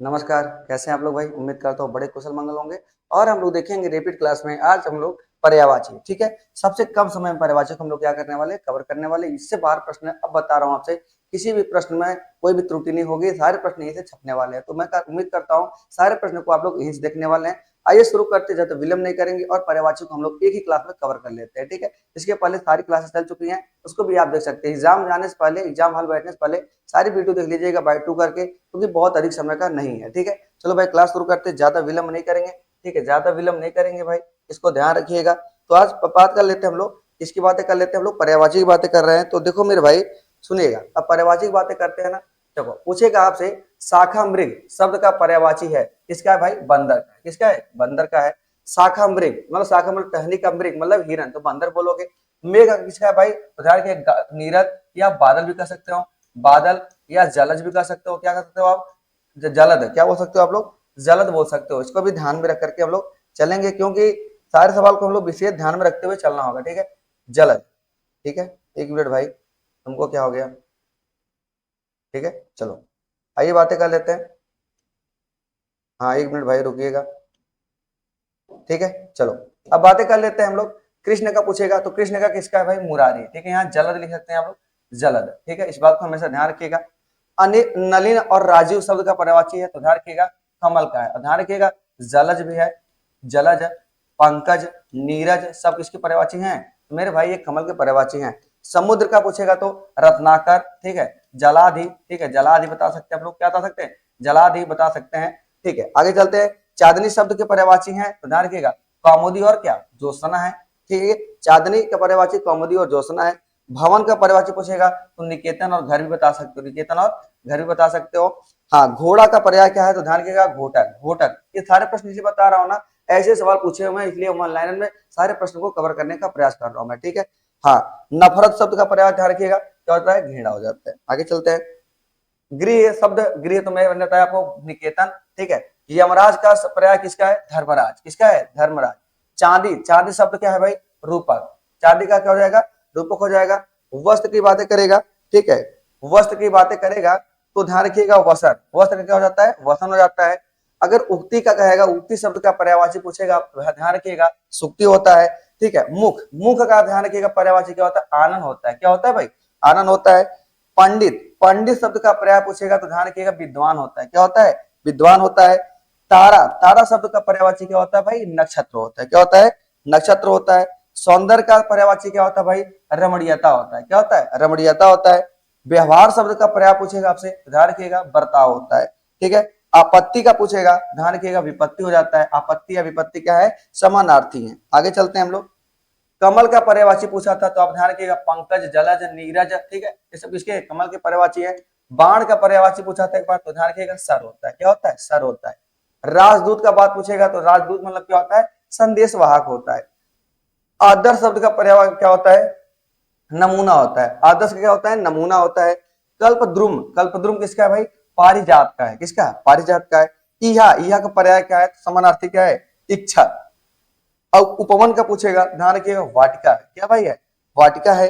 नमस्कार, कैसे हैं आप लोग भाई? उम्मीद करता हूँ बड़े कुशल मंगल होंगे। और हम लोग देखेंगे रिपीट क्लास में आज हम लोग पर्यायवाची, ठीक है। सबसे कम समय में पर्यायवाची को हम लोग क्या करने वाले, कवर करने वाले। इससे बाहर प्रश्न है, अब बता रहा हूँ आपसे, किसी भी प्रश्न में कोई भी त्रुटि नहीं होगी, सारे प्रश्न यहीं से छपने वाले हैं। तो मैं उम्मीद करता हूँ सारे प्रश्न को आप लोग यहीं से देखने वाले हैं। आइए शुरू करते, ज्यादा विलंब नहीं करेंगे और पर्यायवाची को हम लोग एक ही क्लास में कवर कर लेते हैं, ठीक है। इसके पहले सारी क्लासेस चल चुकी हैं, उसको भी आप देख सकते हैं। एग्जाम जाने से पहले, एग्जाम हॉल बैठने से पहले सारी वीडियो देख लीजिएगा बाय 2 करके, क्योंकि बहुत अधिक समय का नहीं है, ठीक है। चलो भाई क्लास शुरू करते, ज्यादा विलंब नहीं करेंगे, ठीक है। ज्यादा विलंब नहीं करेंगे भाई, इसको ध्यान रखिएगा। तो आज बात कर लेते हैं हम लोग, इसकी बातें कर लेते हैं हम लोग, पर्यायवाची की बातें कर रहे हैं। तो देखो मेरे भाई सुनिएगा, अब पर्यायवाची की बातें करते हैं ना। देखो पूछेगा आपसे, शाखा मृग शब्द का पर्यायवाची है, किसका है भाई? बंदर का। किसका है? बंदर का है। शाखा मृग मतलब शाखा मतलब टहनी का, मृग मतलब हिरन, तो बंदर बोलोगे। मेघ किसका है भाई? उदाहरण के नीरज या बादल भी कह सकते हो, बादल या जलज भी कह सकते हो। क्या कह सकते हो आप? जलद। क्या बोल सकते हो आप लोग? जलद बोल सकते हो। इसको भी ध्यान में रख करके हम लोग चलेंगे, क्योंकि सारे सवाल को हम लोग विशेष ध्यान में रखते हुए चलना होगा, ठीक है। जलद, ठीक है। एक मिनट भाई, तुमको क्या हो गया? ठीक है, चलो आइए बातें कर लेते हैं। हाँ एक मिनट भाई रुकिएगा, ठीक है। चलो अब बातें कर लेते हैं हम लोग। कृष्ण का पूछेगा तो कृष्ण का किसका है भाई? मुरारी, ठीक है। यहाँ जलद लिख सकते हैं आप लोग, जलद, ठीक है। इस बात को हमेशा ध्यान रखिएगा। नलिन और राजीव शब्द का पर्यायवाची है, तो ध्यान रखिएगा कमल का है। और ध्यान रखिएगा जलज भी है, जलज, पंकज, नीरज सब किसके पर्यायवाची हैं? तो मेरे भाई ये कमल के पर्यायवाची हैं। समुद्र का पूछेगा तो रत्नाकर, ठीक है। जलाधि, ठीक है, जलाधि बता सकते हैं आप लोग। क्या बता सकते हैं? जलाधि बता सकते हैं, ठीक है। आगे चलते हैं। चांदनी शब्द के पर्यायवाची हैं, तो ध्यान रखिएगा कौमुदी और क्या? ज्योत्सना है, ठीक है। चांदनी का पर्यायवाची कौमुदी और ज्योत्सना है। भवन का पर्यायवाची पूछेगा तो निकेतन और घर भी बता सकते हो, निकेतन और घर भी बता सकते हो। हाँ, घोड़ा का पर्याय क्या है? तो ध्यान रखिएगा घोटक, घोटक। ये सारे प्रश्न इसलिए बता रहा हूँ ना, ऐसे सवाल पूछे हुए हैं, इसलिए ऑनलाइन में सारे प्रश्न को कवर करने का प्रयास कर रहा हूँ मैं, ठीक है। हाँ, नफरत शब्द का पर्याय ध्यान रखिएगा, क्या होता है? घृणा हो जाता है। आगे चलते हैं। गृह शब्द, गृह तो मैंने बताया आपको निकेतन, ठीक है। यमराज का पर्याय किसका है? धर्मराज। किसका है? धर्मराज। चांदी, चांदी शब्द क्या है भाई? रूपक। चांदी का क्या हो जाएगा? रूपक हो जाएगा। वस्त्र की बातें करेगा, ठीक है, वस्त्र की बातें करेगा तो ध्यान रखिएगा वसन। वस्त्र का क्या हो जाता है? वसन हो जाता है। अगर उक्ति का कहेगा, उक्ति शब्द का पर्यायवाची पूछेगा, ध्यान रखिएगा सुक्ति होता है, ठीक है। मुख, मुख का ध्यान रखिएगा पर्यायवाची क्या होता है? आनंद होता है। क्या होता है भाई? आनंद होता है। पंडित, पंडित शब्द का पर्याय पूछेगा तो ध्यान रखिएगा विद्वान होता है। क्या होता है? विद्वान होता है। तारा, तारा शब्द का पर्यायवाची क्या होता है भाई? नक्षत्र होता है। क्या होता है? नक्षत्र होता है। सौंदर्य का पर्यायवाची क्या होता है भाई? रमणीयता होता है। क्या होता है? रमणीयता होता है। व्यवहार शब्द का पर्याय पूछेगा आपसे, ध्यान रखिएगा बर्ताव होता है, ठीक है। आपत्ति का पूछेगा, ध्यान रखिएगा विपत्ति हो जाता है। आपत्ति या विपत्ति क्या है? समानार्थी है। आगे चलते हैं हम लोग। कमल का पर्यायवाची पूछा था, तो आप ध्यान रखिएगा पंकज, जलज, नीरज, ठीक है। ये सब किसके? कमल के पर्यायवाची है। बाण का पर्यायवाची पूछा था एक बार, तो ध्यान रखिएगा सर होता है। क्या होता है? सर होता है। राजदूत का बात पूछेगा तो राजदूत मतलब क्या होता है? संदेश वाहक होता है। आदर्श शब्द का पर्यायवाची क्या होता है? नमूना होता है। आदर्श का क्या होता है? नमूना होता है। कल्पद्रुम, कल्पद्रुम किसका है भाई? पारिजात का है। किसका? पारिजात का है। इहा, इहा का पर्याय क्या है? समानार्थी क्या है? इच्छा। अब उपवन का पूछेगा, ध्यान रखिएगा वाटिका। क्या भाई है? वाटिका है।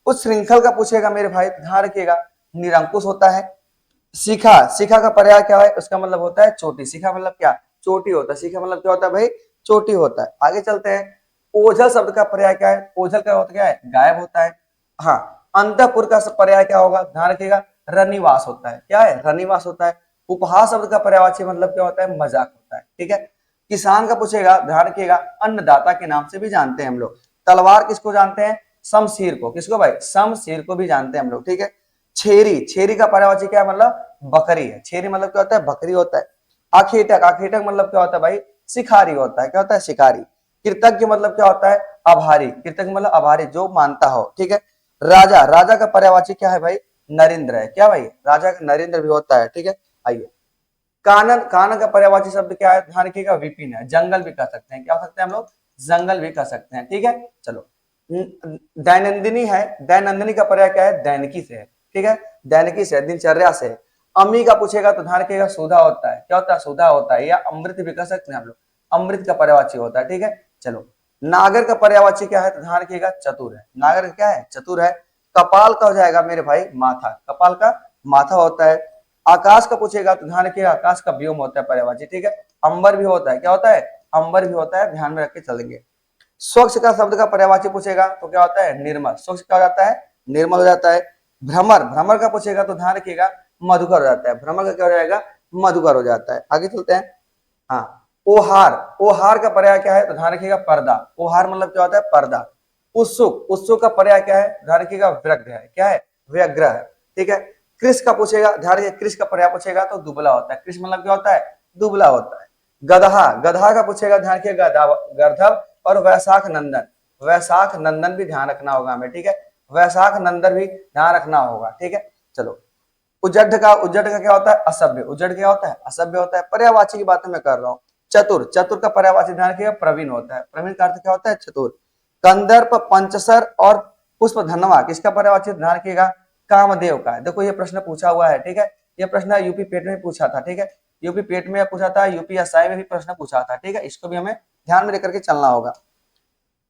उस श्रृंखल का पूछेगा मेरे भाई, ध्यान रखिएगा निरंकुश होता है। शिखा, शिखा का पर्याय क्या है? उसका मतलब होता है चोटी। शिखा मतलब क्या? चोटी होता है। शिखा मतलब क्या होता है भाई? चोटी होता है। आगे चलते हैं। ओझल शब्द का पर्याय क्या है? ओझल का होता क्या है? गायब होता है। हाँ, अंतपुर का पर्याय क्या होगा? ध्यान रखिएगा रनिवास होता है। क्या है? रनिवास होता है। उपहास शब्द का पर्यायवाची मतलब क्या होता है? मजाक होता है, ठीक है। किसान का पूछेगा, ध्यान रखिएगा अन्नदाता के नाम से भी जानते हैं हम लोग। तलवार किसको जानते हैं? शमशीर को। किसको भाई? शमशीर को भी जानते हैं हम लोग, ठीक है। छेरी, छेरी का पर्यायवाची क्या है? मतलब बकरी है। छेरी मतलब क्या होता है? बकरी होता है। आखेटक, आखेटक मतलब क्या होता है भाई? शिकारी होता है। क्या होता है? शिकारी। कृतज्ञ मतलब क्या होता है? आभारी। कृतज्ञ मतलब आभारी, जो मानता हो, ठीक है। राजा, राजा का पर्यायवाची क्या है भाई? नरेंद्र है। क्या भाई? राजा का नरेंद्र भी होता है, ठीक है। आइए, कानन, कानन का पर्यायवाची शब्द क्या है? ध्यान रखिएगा विपिन है। जंगल भी कह सकते हैं। क्या कह सकते हैं हम लोग? जंगल भी कह सकते हैं, ठीक है। चलो, दैनंदिनी है। दैनंदिनी का पर्याय क्या है? दैनिकी से है, ठीक है। दैनिकी से, दिनचर्या से। अम्मी का पूछेगा तो ध्यान रखिएगा सुधा होता है। क्या होता है? सुधा होता है। या अमृत भी कह सकते हैं हम लोग, अमृत का पर्यायवाची होता है, ठीक है। चलो, नागर का पर्यायवाची क्या है? तो ध्यान रखिएगा चतुर है। नागर क्या है? चतुर है। कपाल का हो जाएगा मेरे भाई माथा। कपाल का माथा होता है। आकाश का पूछेगा तो ध्यान रखिएगा आकाश का व्योम होता है पर्यायवाची, ठीक है। अंबर भी होता है, क्या होता है, अंबर भी होता है, ध्यान में रख के चलेंगे। स्वच्छ का शब्द का पर्यायवाची पूछेगा तो क्या होता है, निर्मल। स्वच्छ क्या हो जाता है, निर्मल हो जाता है। भ्रमर, भ्रमर का पूछेगा तो ध्यान रखिएगा मधुकर हो जाता है, भ्रमर का क्या हो जाएगा, मधुकर हो जाता है। आगे चलते हैं। हाँ, ओहार, ओहार का पर्याय क्या है तो ध्यान रखिएगा पर्दा। ओहार मतलब क्या होता है, पर्दा। उत्सुक, उत्सुक का पर्याय क्या है, ध्यान रखिएगा व्यग्र है, क्या है, व्यग्र है, ठीक है। कृष का पूछेगा, ध्यान रखिए कृष का पर्याय पूछेगा तो दुबला होता है। कृष मतलब क्या होता है, दुबला होता है। गदहा, गदहा का पूछेगा ध्यान रखिएगा गर्दभ। और वैशाख नंदन, वैशाख नंदन भी ध्यान रखना होगा हमें, ठीक है। वैशाख नंदन भी ध्यान रखना होगा, ठीक है। चलो, उज्जड का, उज्जड का क्या होता है, असभ्य। उज्जड क्या होता है, असभ्य होता है। पर्यायवाची की बात मैं कर रहा हूँ। चतुर, चतुर का पर्यायवाची ध्यान रखिएगा प्रवीण होता है। प्रवीण का अर्थ क्या होता है, चतुर। कंदर्प, पंचसर और पुष्प धनवा किसका पर्यायवाची ध्यान रखिएगा, कामदेव का है। देखो ये प्रश्न पूछा हुआ है, ठीक है। ये प्रश्न यूपी पेट में पूछा था, ठीक है। यूपी पेट में पूछा था, यूपी एसआई में भी प्रश्न पूछा था, ठीक है। इसको भी हमें ध्यान में लेकर के चलना होगा।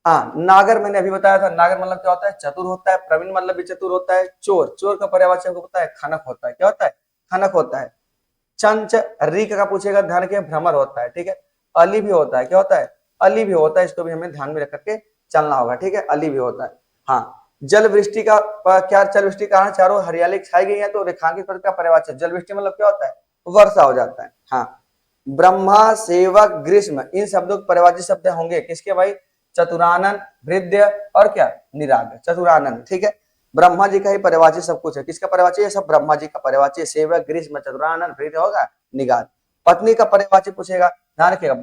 हाँ, नागर मैंने अभी बताया था, नागर मतलब क्या होता है, चतुर होता है। प्रवीण मतलब भी चतुर होता है। चोर, चोर का पर्यायवाची आपको पता है, खनक होता है, क्या होता है, खनक होता है। चंच, रीक का पूछेगा ध्यान रखिए भ्रमर होता है, ठीक है। अली भी होता है, क्या होता है, अली भी होता है। इसको भी हमें ध्यान में रख करके चलना होगा, ठीक है। अली भी होता है। हाँ, जल वृष्टि का क्या, जल वृष्टि कारण चारों हरियाली छाई गई है तो रेखांकित पद का पर्यायवाची। जल वृष्टि मतलब क्या होता है, वर्षा हो जाता है। हाँ, ब्रह्मा, सेवक, ग्रीष्म इन शब्दों के पर्यायवाची शब्द होंगे किसके भाई, चतुरानन, भृद्य और क्या, निराग। चतुरानन, ठीक है। ब्रह्मा जी का ही पर्यायवाची सब कुछ है। किसका पर्यायवाची है, सब ब्रह्मा जी का पर्यायवाची। सेवक, ग्रीष्म, चतुरानन, भृत्य होगा, निगाद। पत्नी का पर्यायवाची पूछेगा, ध्यान रखिएगा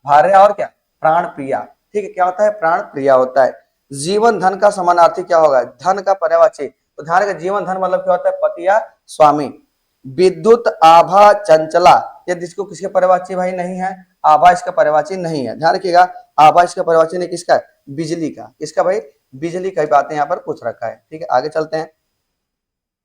भार्या और क्या, प्राण प्रिया, ठीक है। क्या होता है, प्राण प्रिया होता है। जीवन धन का समानार्थी क्या होगा, धन का पर्यायवाची तो ध्यान रखिएगा जीवन धन मतलब क्या होता है, पति या स्वामी। विद्युत, आभा, चंचला ये जिसको किसके पर्यायवाची भाई नहीं है, आभा इसका पर्यायवाची नहीं है, ध्यान रखिएगा। आभा इसका पर्यायवाची नहीं, किसका है, बिजली का। इसका भाई बिजली की बातें यहाँ पर पूछ रखा है, ठीक है। आगे चलते हैं।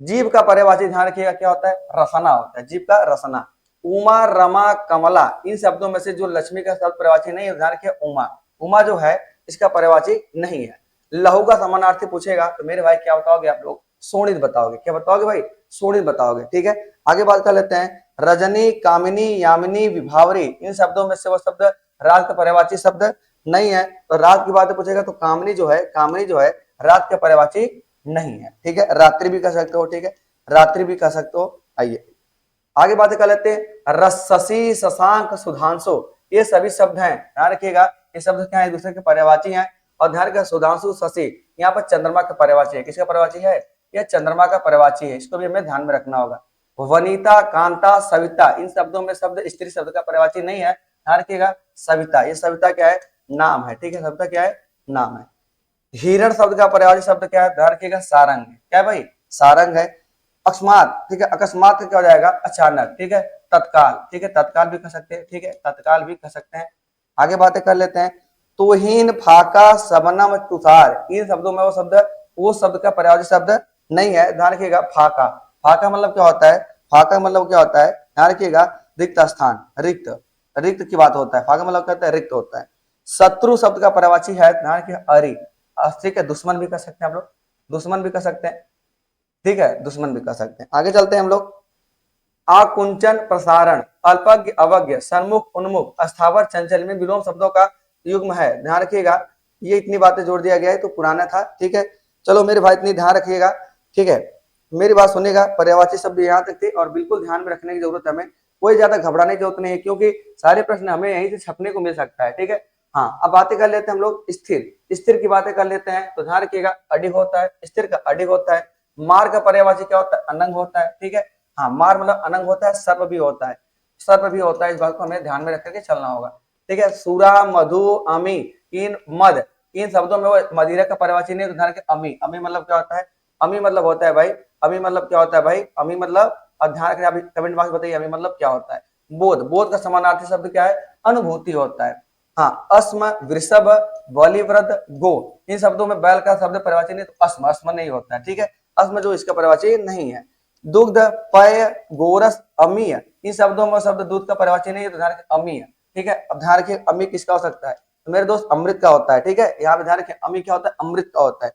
जीव का पर्यायवाची ध्यान रखिएगा क्या होता है, रसना होता है, जीव का रसना। उमा, रमा, कमला इन शब्दों में से जो लक्ष्मी का शब्द पर्यायवाची नहीं है, ध्यान रखिए उमा। उमा जो है इसका पर्यायवाची नहीं है। लहू का समानार्थी पूछेगा तो मेरे भाई क्या बताओगे आप लोग, शोणित बताओगे। क्या बताओगे भाई, शोणित बताओगे, ठीक है। आगे बात कर लेते हैं। रजनी, कामिनी, यामिनी, विभावरी इन शब्दों में से वो शब्द रात का पर्यायवाची शब्द नहीं है। तो रात की बात पूछेगा तो कामिनी जो है, कामिनी जो है रात का पर्यायवाची नहीं है, ठीक है। रात्रि भी कह सकते हो, ठीक है, रात्रि भी कह सकते हो। आइए आगे बातें कर लेते हैं। रससी, शशांक, सुधांशु ये सभी शब्द हैं, ध्यान रखिएगा। ये शब्द क्या है, एक दूसरे के पर्यायवाची हैं। और ध्यान रखिएगा सुधांशु, शशि यहाँ पर चंद्रमा का पर्यायवाची है। किसका पर्यायवाची है, यह चंद्रमा का पर्यायवाची है। इसको भी हमें ध्यान में रखना होगा। वनिता, कांता, सविता इन शब्दों में शब्द स्त्री शब्द का पर्यायवाची नहीं है, ध्यान रखिएगा। सविता, ये सविता क्या है, नाम है, ठीक है। सविता क्या है, नाम है। हिरण शब्द का पर्यायवाची शब्द क्या है, ध्यान रखिएगा सारंग, क्या है भाई, सारंग है। अकस्मात, ठीक है, अकस्मात क्या हो जाएगा, अचानक, ठीक है। तत्काल, ठीक है, तत्काल भी कह सकते हैं, ठीक है, तत्काल भी कह सकते हैं। आगे बातें कर लेते हैं। तुहीन, फाका, सबनम, तुषार इन शब्दों में वो शब्द का पर्यायवाची शब्द नहीं है, ध्यान रखिएगा। फाका, फाका मतलब क्या होता है, फाका मतलब क्या होता है, ध्यान रखिएगा रिक्त स्थान, रिक्त, रिक्त की बात होता है। फाका मतलब कहता है रिक्त होता है। शत्रु शब्द का पर्यायवाची है, ध्यान रखिए अरि, ठीक है। दुश्मन भी कह सकते हैं आप लोग, दुश्मन भी कह सकते हैं, ठीक है, दुश्मन भी कह सकते हैं। आगे चलते हैं हम लोग। आकुंचन, प्रसारण, अल्पज्ञ, अवज्ञ, सन्मुख, उन्मुख, अस्थावर, चंचल में विलोम शब्दों का युग्म है, ध्यान रखिएगा। ये इतनी बातें जोड़ दिया गया है तो पुराना था, ठीक है। चलो मेरे भाई इतनी ध्यान रखिएगा, ठीक है। मेरी बात सुनिएगा, पर्यायवाची शब्द यहाँ तक थे और बिल्कुल ध्यान में रखने की जरूरत है हमें। कोई ज्यादा घबराने की जरूरत नहीं है क्योंकि सारे प्रश्न हमें यहीं से छपने को मिल सकता है, ठीक है। हाँ, अब बातें कर लेते हैं हम लोग स्थिर, स्थिर की बातें कर लेते हैं। तो ध्यान रखिएगा अडिग होता है, स्थिर का अडिग होता है। मार का पर्यायवाची क्या होता है, अनंग होता है, ठीक है। हाँ, मार मतलब अनंग होता है, सर्प भी होता है, सर्प भी होता है। इस बात को हमें ध्यान में रख करके चलना होगा, ठीक है। सुरा, मधु, अमी इन मद इन शब्दों में वो मदिरा का पर्यायवाची नहीं, तो ध्यान रखिए अमी, अमी मतलब क्या होता है, अमी मतलब होता है भाई, अमी मतलब क्या होता है भाई, अमी मतलब, अब ध्यान रखिए अभी कमेंट बॉक्स में बताइए अमी मतलब क्या होता है। बोध, बोध का समानार्थी शब्द क्या है, अनुभूति होता है। हाँ, अस्म, वृषभ, बलिव्रत, गो इन शब्दों में बैल का शब्द पर्यायवाची नहीं, तो अस्म, अस्म नहीं होता है, ठीक है। अस्म जो इसका पर्यायवाची नहीं है। दुग्ध, पय, गोरस, अमीय इन शब्दों में शब्द दूध का पर्यायवाची नहीं है, तो ध्यान रखिए अमीय, ठीक है। अब ध्यान रखिए अमी किसका हो सकता है, तो मेरे दोस्त अमृत का होता है, ठीक है। यहाँ पे ध्यान रखिए अमी क्या होता है, अमृत का होता है।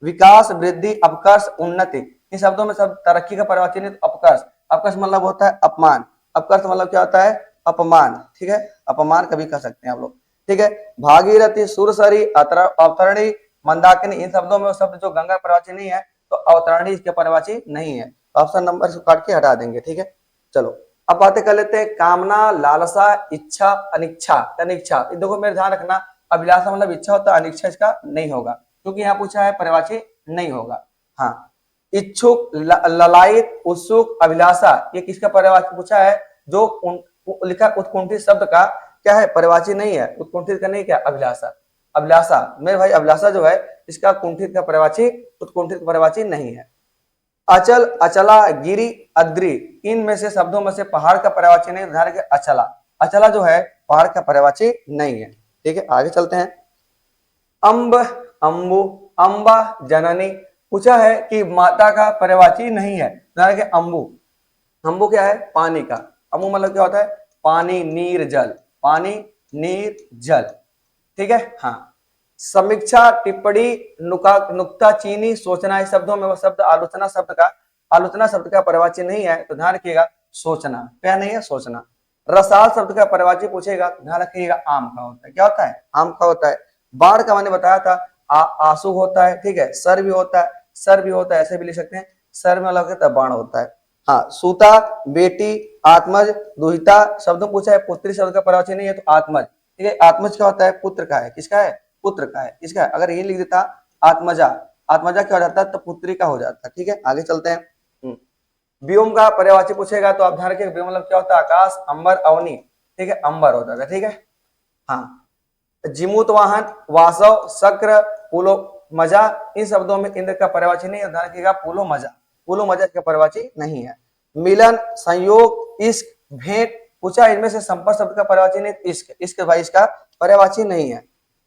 विकास, वृद्धि, अपकर्ष, उन्नति इन शब्दों में शब्द तरक्की का पर्यायवाची नहीं, तो अपकर्ष, आपका मतलब होता है अपमान, आपका मतलब क्या होता है अपमान, ठीक है, अपमान कभी कह सकते हैं आप लोग, ठीक है। भागीरथी, सुरसरी, अवतरणी, मंदाकिनी, इन शब्दों में वो शब्द जो गंगा परिवाची नहीं है तो अवतरणी इसके परिवाची नहीं है, तो ऑप्शन नंबर इसको काट के हटा देंगे, ठीक है। चलो अब बातें कर लेते हैं कामना, लालसा, इच्छा, अनिच्छा, अनिच्छा, देखो मेरे ध्यान रखना, अभिलाषा मतलब इच्छा होता है, अनिच्छा इसका नहीं होगा क्योंकि यहाँ पूछा है परिवाची नहीं होगा। हाँ, इच्छुक, ललायित, उत्सुक, अभिलाषा, ये किसका पर्यायवाची पूछा है, जो लिखा उत्कुंठित शब्द का क्या है परिवाची नहीं है, उत्कुंठित का नहीं क्या अभिलाषा, अभिलाषा मेरे भाई अभिलाषा जो है इसका कुंठित का पर्यायवाची उत्कुंठित का पर्यायवाची नहीं है। अचल, अचला, गिरी, अद्रि, इनमें से शब्दों में से पहाड़ का पर्यायवाची नहीं, ध्यान रखिए अचला, अचला जो है पहाड़ का पर्यायवाची नहीं है, ठीक है। आगे चलते हैं, अम्ब, अम्बु, अम्बा, जननी, पूछा है कि माता का पर्यायवाची नहीं है, ध्यान रखिए अम्बु, अम्बु क्या है पानी का, अम्बु मतलब क्या होता है पानी, नीर, जल, पानी, नीर, जल, ठीक है। हाँ, समीक्षा, टिप्पणी, नुक्ता चीनी, सोचना, इस शब्दों में वो शब्द आलोचना शब्द का पर्यायवाची नहीं है, तो ध्यान रखिएगा सोचना, क्या नहीं है सोचना। रसाल शब्द का पर्यायवाची पूछेगा, ध्यान रखिएगा आम का होता है, क्या होता है आम का होता है। बाढ़ का मैंने बताया था आंसू होता है, ठीक है, सर भी होता है, सर भी होता है, ऐसे भी लिख सकते हैं, सर में अलग है बाण होता है। हाँ, सूता, बेटी, आत्मज, दुहिता, शब्दों पूछा है, पुत्री शब्द का पर्यायवाची नहीं है तो आत्मज, ठीक है। आत्मज क्या होता है पुत्र का है, किसका है पुत्र का है, किसका है, अगर ये लिख देता आत्मजा, आत्मजा क्या हो जाता है तो पुत्री का हो जाता है, ठीक है। आगे चलते हैं, व्योम का पर्यायवाची पूछेगा तो आप ध्यान रखिए व्योम मतलब क्या होता है आकाश, अंबर, अवनी, ठीक है, अंबर होता है, ठीक है। हाँ, जिमूत वाहन, वासव, शक्र, पुलो मजा, इन शब्दों में इंद्र का पर्यायवाची नहीं है, ध्यान रखिएगा पुलो मजा का पर्यायवाची नहीं है। मिलन, संयोग, इश्क, भेंट, पूछा इनमें से संपर्क शब्द का पर्यायवाची नहीं, इश्क, इश्क भाई इसका पर्यायवाची नहीं है,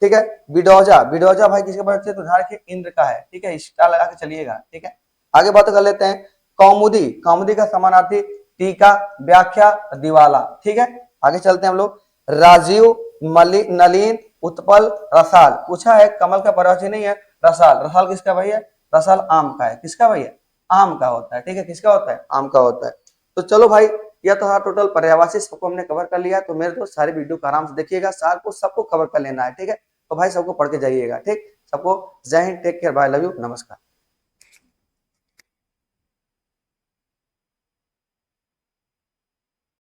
ठीक है। बिडौजा, बिडौजा भाई किसका पर्यायवाची है तो ध्यान रखिए इंद्र का है, ठीक है, इसका लगा के चलिएगा, ठीक है। आगे बात कर लेते हैं, कौमुदी, कौमुदी का समानार्थी टीका, व्याख्या, दिवाला, ठीक है। आगे चलते हैं हम लोग, राजीव, नलीन, उत्पल, रसाल, पूछा है कमल का पर्यायवाची नहीं है रसाल, रसाल किसका भाई है, रसाल आम का है, किसका भाई है आम का होता है, ठीक है, किसका होता है आम का होता है। तो चलो भाई यह तो हाँ टोटल पर्यायवाची सबको हमने कवर कर लिया, तो मेरे दोस्त सारे वीडियो को आराम से देखिएगा, सार को सबको कवर कर लेना है, ठीक है। तो भाई सबको पढ़ के जाइएगा, ठीक, सबको जय हिंद, take care, bye, love you, नमस्कार।